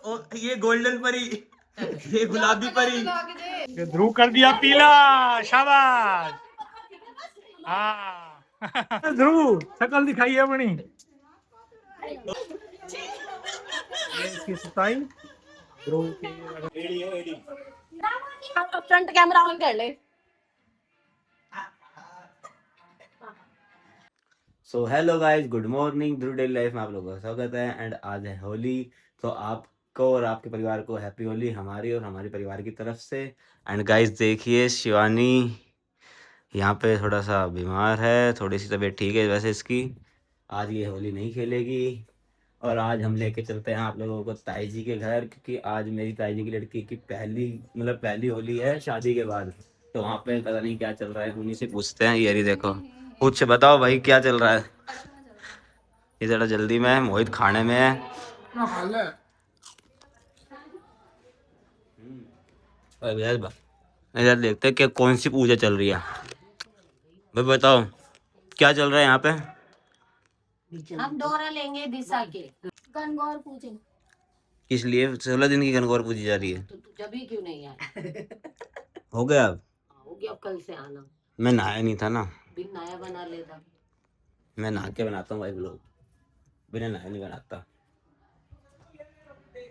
ये गोल्डन परी, ये गुलाबी परी। ये ध्रुव कर दिया पीला, शाबाश। हाँ ध्रुव शक्ल दिखाई है अपनी। इसकी सताई ध्रुव की। फ्रंट कैमरा ऑन कर ले। So hello guys, good morning. Dhruv daily life में आप लोगों का स्वागत है। एंड आज है होली, तो आपको और आपके परिवार को हैप्पी होली हमारी और हमारे परिवार की तरफ से। एंड गाइस देखिए, शिवानी यहाँ पे थोड़ा सा बीमार है, थोड़ी सी तबीयत ठीक है वैसे इसकी। आज ये होली नहीं खेलेगी और आज हम लेके चलते हैं आप लोगों को ताई जी के घर, क्योंकि आज मेरी ताई जी की लड़की की पहली होली है शादी के बाद। तो वहाँ पे पता नहीं क्या चल रहा है, उन्हीं से पूछते हैं। ये देखो, कुछ बताओ भाई क्या चल रहा है। ये जरा जल्दी में है, मोहित खाने में है। इधर देखते हैं कि कौन सी पूजा चल रही है। भाई बताओ क्या चल रहा है यहाँ पे। हम डोरा लेंगे दिशा के गणगौर पूजन। किस लिए 16 दिन की गणगौर पूजी जा रही है? तो तू जब ही क्यों नहीं आया? हो गया अब? हो गया, अब कल से आना। मैं नहाया नहीं था ना। बिन नया बना लेता। मैं नहा के बनाता हूँ भाई ब्लॉग, बिना नहाए नहीं बनाता।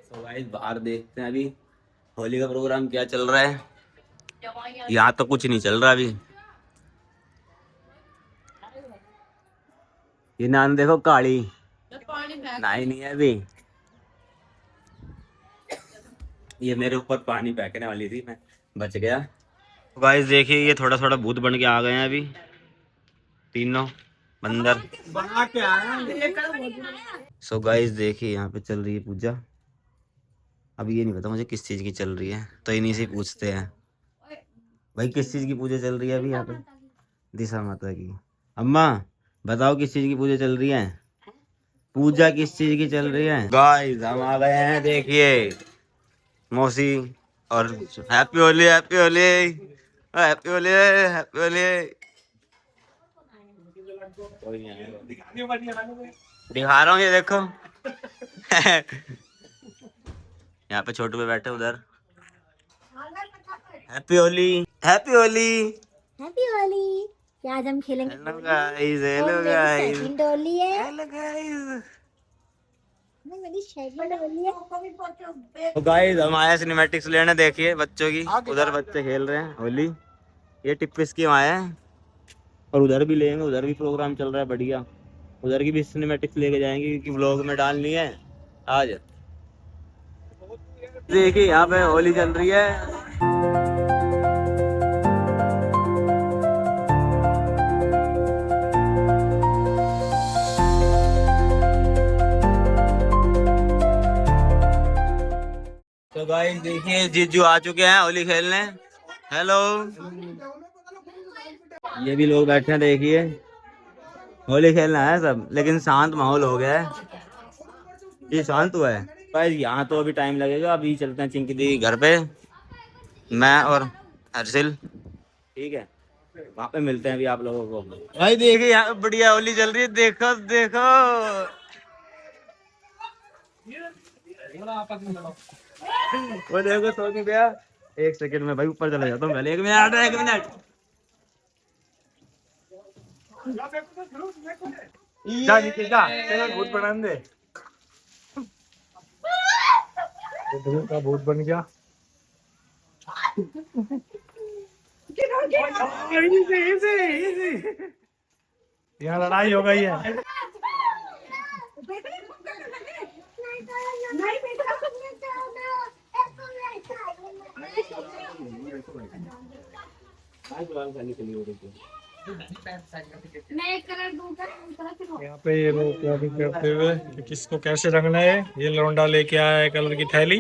तो गाइस बाहर देखते हैं अभी होली का प्रोग्राम क्या चल रहा है। यहाँ तो कुछ नहीं चल रहा अभी। ये नान देखो काली, नहाई नहीं है अभी। ये मेरे ऊपर पानी फेंकने वाली थी, मैं बच गया। गाइस देखिए, ये थोड़ा थोड़ा भूत बन के आ गए हैं अभी तीनों बंदर। सो गाइस देखिए, यहाँ पे चल रही है पूजा। अब ये नहीं पता मुझे किस चीज की चल रही है, तो इन्हीं से पूछते हैं भाई किस चीज की पूजा चल रही है अभी यहाँ पे। दिशा माता की। अम्मा बताओ किस चीज की पूजा चल रही है। पूजा किस चीज की चल रही है। गाइस हम आ गए हैं, देखिए मौसी। और happy Holi, happy Holi, happy Holi, happy Holi. दिखा रहा हूँ, ये देखो। यहाँ पे छोटू पे बैठे उधर। Happy Holi, happy Holi, happy Holi. आज हम खेलेंगे। हेलो गाइस, और हेलो मेरी गाइस, सेकंड होली है। Hello guys. मेरी सेकंड होली है। तो गाइस हम आए सिनेमैटिक्स लेने, देखिए बच्चों की। उधर बच्चे खेल रहे हैं होली, ये टिप्पिस की वहाँ है। और उधर भी लेंगे, उधर भी प्रोग्राम चल रहा है बढ़िया। उधर की भी सिनेमैटिक्स लेके जाएंगे क्योंकि व्लॉग में डालनी है आज। देखिए यहाँ पे होली चल रही है। तो गाइस देखिए, जीजू आ चुके हैं होली खेलने। हेलो, ये भी लोग बैठे हैं, देखिए होली खेलना है सब, लेकिन शांत माहौल हो गया है। ये शांत हुआ है भाई। यहाँ तो अभी टाइम लगेगा, अभी चलते हैं चिंकी दी घर पे, मैं और हर्षिल। ठीक है, वहाँ पे मिलते हैं अभी आप लोगों को। भाई देखिए यहाँ पे बढ़िया होली चल रही है, देखो देखो। वो देखो सो नहीं गया। एक सेकंड में भाई ऊपर चला जाता हूँ पहले। एक मिनट, एक मिनट। जा नीचे जा, तेरा भूत बना दे। ध्रुव का भूत बन गया। यहाँ लड़ाई हो गई है। यहाँ पे ये लोग प्लानिंग करते हुए कि किसको कैसे रंगना है। ये लौंडा लेके आया है कलर की थैली।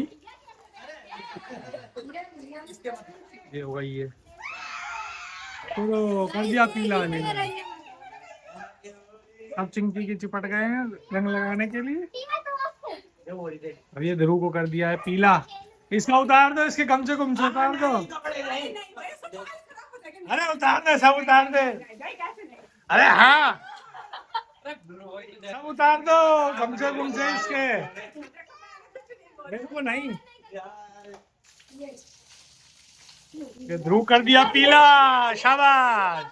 ये हो गई है, चलो कर दिया पीला ने। अब चिंकी की चिपट गए हैं रंग लगाने के लिए। अब ये ध्रुव को कर दिया है पीला। इसका उतार दो, इसके गमछे गुमछे उतार दो। अरे उतार दे, सब उतार दे। अरे हाँ, सब उतार दो गमछे गुमछे इसके। मेरे को नहीं, ये ध्रुव कर दिया पीला, शाबाश।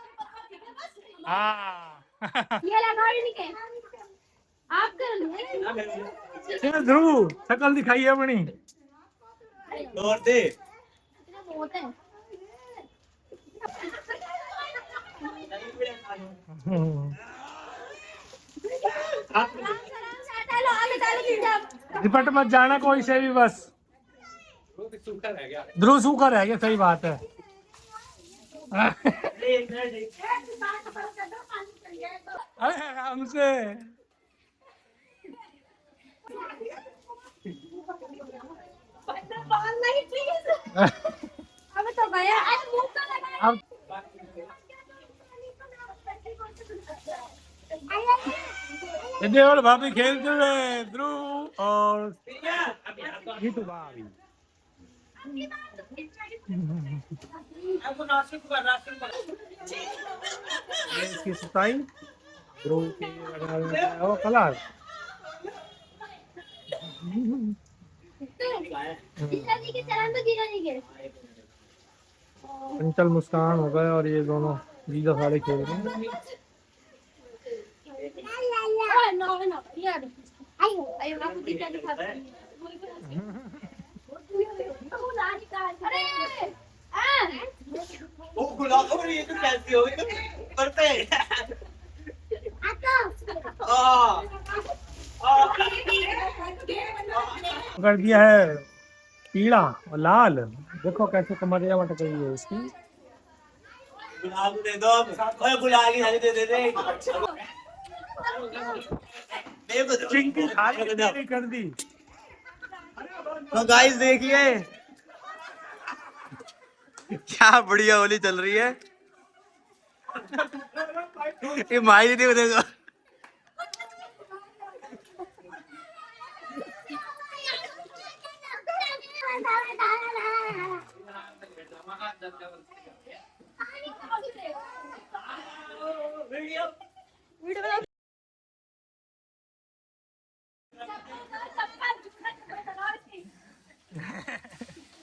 हाँ ये लगा ही नहीं के आप कर लो ये ध्रुव शक्ल दिखाई है अपनी। और दे बहुत है रिपट मत जाना कोई से भी, बस ध्रुव सूखा रह गया, सही बात है। अरे हमसे अब तो गया मुंह तो लगा अब ये देवर भाभी खेलते हुए ध्रुव और जीतू भाभी। ये इसकी सताई ध्रुव की लगा कलर। जीजा जी के चरण तो जीजा जी के अंचल मुस्कान हो गए और ये दोनों जीजा सारे खेल रहे हैं। नो नो यार आयो आयो आपको जीजा दिखा अरे ओ गुलाब और ये तो कैसी हो गई ऊपर पे कर दिया है पीला और लाल, देखो कैसे कमरिया मटक रही है इसकी। गुलाब दे दो, ओए गुलाब की थाली दे दे चिंकी थाली कर दी। तो गाइस देखिए क्या बढ़िया होली चल रही है। ये माई नहीं देखो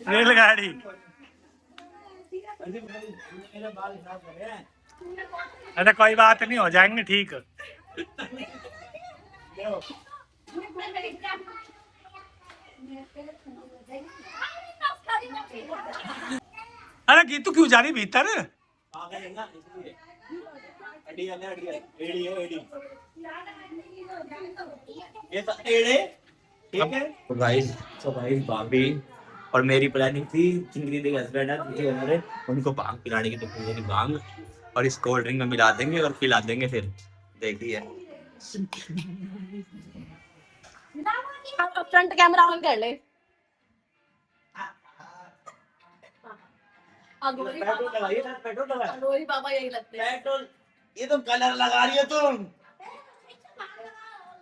रेलगाड़ी अरे कोई बात नहीं, हो जाएंगे ठीक। अरे गीतू क्यों जा रही भीतर? तो गाइस भाभी और मेरी प्लानिंग थी चिंगरी के हस्बैंड है दूसरे हमारे, उनको भांग पिलाने की, तो मेरी भांग और इस कोल्ड ड्रिंक में मिला देंगे और पिला देंगे। फिर देखिए फ्रंट कैमरा ऑन कर ले। अगोरी बाबा यही लगते हैं। पेट्रोल ये तो कलर लगा रही हो तुम।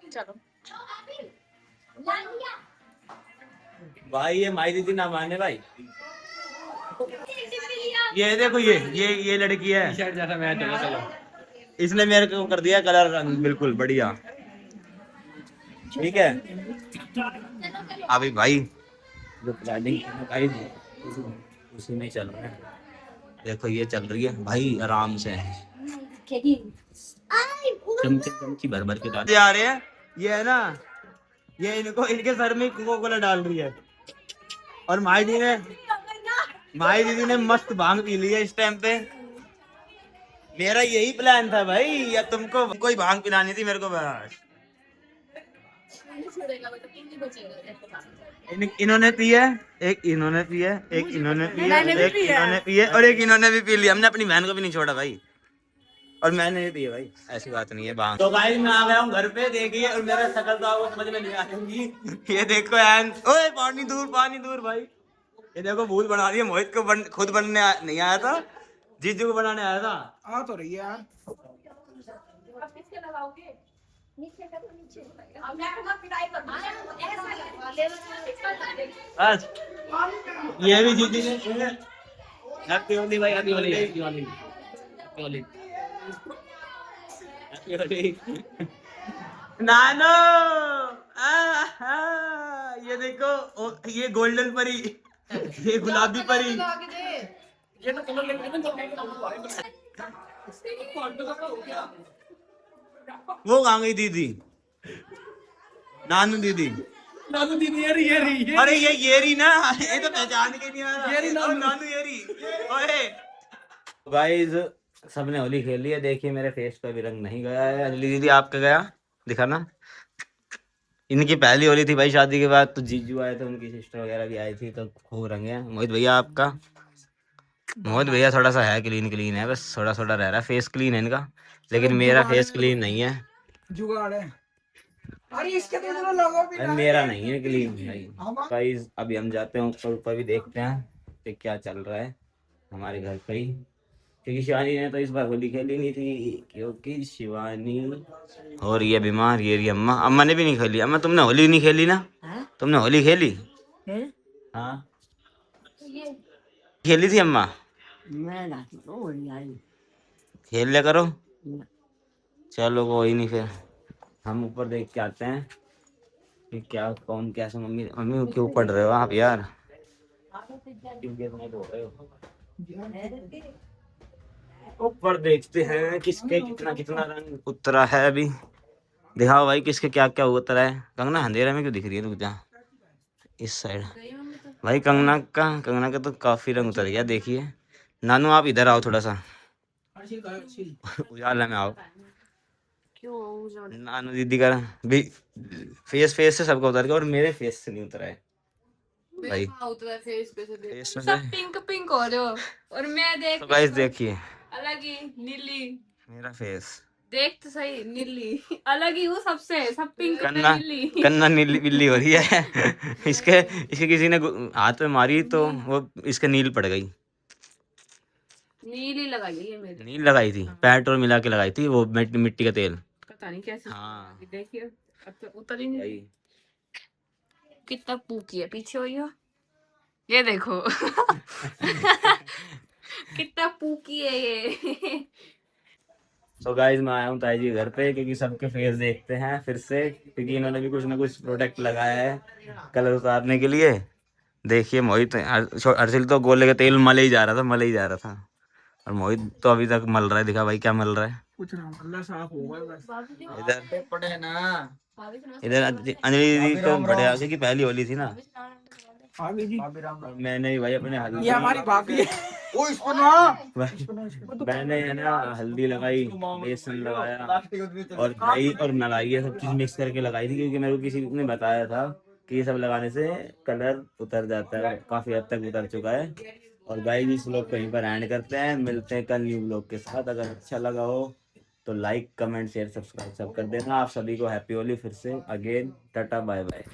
चलो भाई ये माई दीदी ना माने भाई। ये देखो ये लड़की है जैसा मैं, चलो चलो इसने मेरे को कर दिया कलर रंग बिल्कुल बढ़िया। ठीक है अभी भाई जो प्लानिंग उसी में चल रहा है। देखो ये चल रही है भाई आराम से, चमची भर भर के आ रहे हैं। ये है ना, ये इनको इनके सर में कोको कोला डाल रही है और माई दीदी ने मस्त भांग पी ली है इस टाइम पे। मेरा यही प्लान था भाई, या तुमको कोई भांग पिलानी थी मेरे को बस। इन्होंने पी है, एक इन्होंने पी है, एक इन्होंने पी है, एक इन्होंने पी है और एक इन्होंने भी पी लिया। हमने अपनी बहन को भी नहीं छोड़ा भाई, और मैंने भी पी है भाई, ऐसी बात नहीं है भांग। तो भाई मैं आ गया हूँ घर पे, देखिए और मेरा शक्ल तो आपको समझ में नहीं आ रही। ये देखो एन, ओए पानी दूर भाई। ये देखो भूल बना रही है। मोहित को खुद बनने नहीं आया था, जीजू को बनाने आया था। आ तो रही है यार। बस ये भी जीजू ने हैप्पी होली भाई, happy Holi, happy Holi, happy Holi, happy Holi. नानो ये देखो ये गोल्डन परी, ये गुलाबी परी। ये तो कलर वो कहाँ गई दीदी? नानू दीदी। नानू दीदी ये रही अरे ये रही ना, ये तो पहचान के नहीं आ रहा। ये नानू ये रही। ओए गाइस, सबने होली खेल ली है। देखिए मेरे फेस पे भी रंग नहीं गया है। अंजलि दीदी आपका गया? दिखाना। इनकी पहली होली थी भाई शादी के बाद, तो जीजू आए थे, उनकी सिस्टर वगैरह भी आई थी, तो खूब रंगे हैं। मोहित भैया आपका? मोहित भैया थोड़ा सा है क्लीन है, बस थोड़ा थोड़ा रह रहा है, फेस क्लीन है इनका, लेकिन मेरा फेस क्लीन नहीं है। जुगाड़ है। अरे इसके तो इधर लोगो भी अरे मेरा नहीं है क्लीन भाई। गाइस अभी हम जाते हैं ऊपर, ऊपर भी देखते हैं कि क्या चल रहा है हमारे घर पे ही, क्योंकि शिवानी ने तो इस बार होली खेली नहीं थी, क्योंकि शिवानी हो रही है बीमार। ये रही अम्मा, अम्मा ने भी नहीं खेली। अम्मा तुमने होली नहीं खेली ना? तुमने होली खेली? हाँ खेली थी अम्मा? खेल लिया करो। चलो कोई नहीं, फिर हम ऊपर देख के आते हैं कि क्या कौन कैसे। मम्मी मम्मी क्यों पढ़ रहे हो आप यार? क्यों गिरने दो रहे हो? ऊपर देखते हैं किसके कितना कितना रंग उतरा है अभी। दिखाओ भाई किसके क्या क्या उतरा है। कंगना अंधेरे में क्यों दिख रही है? रुक जा, इस साइड भाई। कंगना का तो काफी रंग उतर गया। देखिए नानू आप इधर आओ थोड़ा सा, उजाला में आओ। नानू दीदी का भी फेस से सबका उतर गया, और मेरे फेस से नहीं उतरा है भाई। फेस में सब पिंक पिंक हो रहे हो और मैं देख तो गाइस देखिए अलग ही नीली। मेरा फेस। देख तो सही, नीली अलग ही हूँ सबसे, सब पिंक कन्ना नीली। कन्ना नीली बिल्ली हो रही है। इसके किसी ने हाथ में मारी तो वो इसके नील पड़ गई। नीली लगाई है मेरी। नील लगाई थी, पेट्रोल मिला के लगाई थी, वो मिट्टी का तेल। पता नहीं कैसे। हाँ देखिए अब तो उतर ही नहीं। भाई कितना पूकी है, पीछे हुई हो ये देखो। कितना पूकी है ये। तो गाइज मैं आया हूँ ताई जी के घर पे, क्योंकि सबके फेस देखते हैं फिर से, क्योंकि इन्होंने भी कुछ ना कुछ प्रोडक्ट लगाया है कलर उतारने के लिए। देखिए मोहित अर्शिल तो गोले का तेल मले ही जा रहा था, और मोहित तो अभी तक मल रहा है। दिखा भाई क्या मल रहा है। कुछ ना अल्लाह साफ होगा बस। इधर पड़े ना इधर अंजलि दीदी तो बड़े आगे की पहली होली थी ना। भाभी जी, मैंने भी भाई अपने हल्दी, ये हमारी भाभी है। ओ इसको ना मैंने है ना हल्दी लगाई, बेसन लगाया, और दही और मलाई ये सब चीज मिक्स करके लगाई थी, क्योंकि मेरे को किसी ने बताया था कि ये सब लगाने से कलर उतर जाता है। काफी हद तक उतर चुका है। और गाइस इस व्लॉग को यहीं पर एंड करते हैं, मिलते हैं कल न्यू व्लॉग के साथ। अगर अच्छा लगा हो तो लाइक कमेंट शेयर सब्सक्राइब सब कर देना। आप सभी को हैप्पी होली फिर से अगेन। Tata bye bye.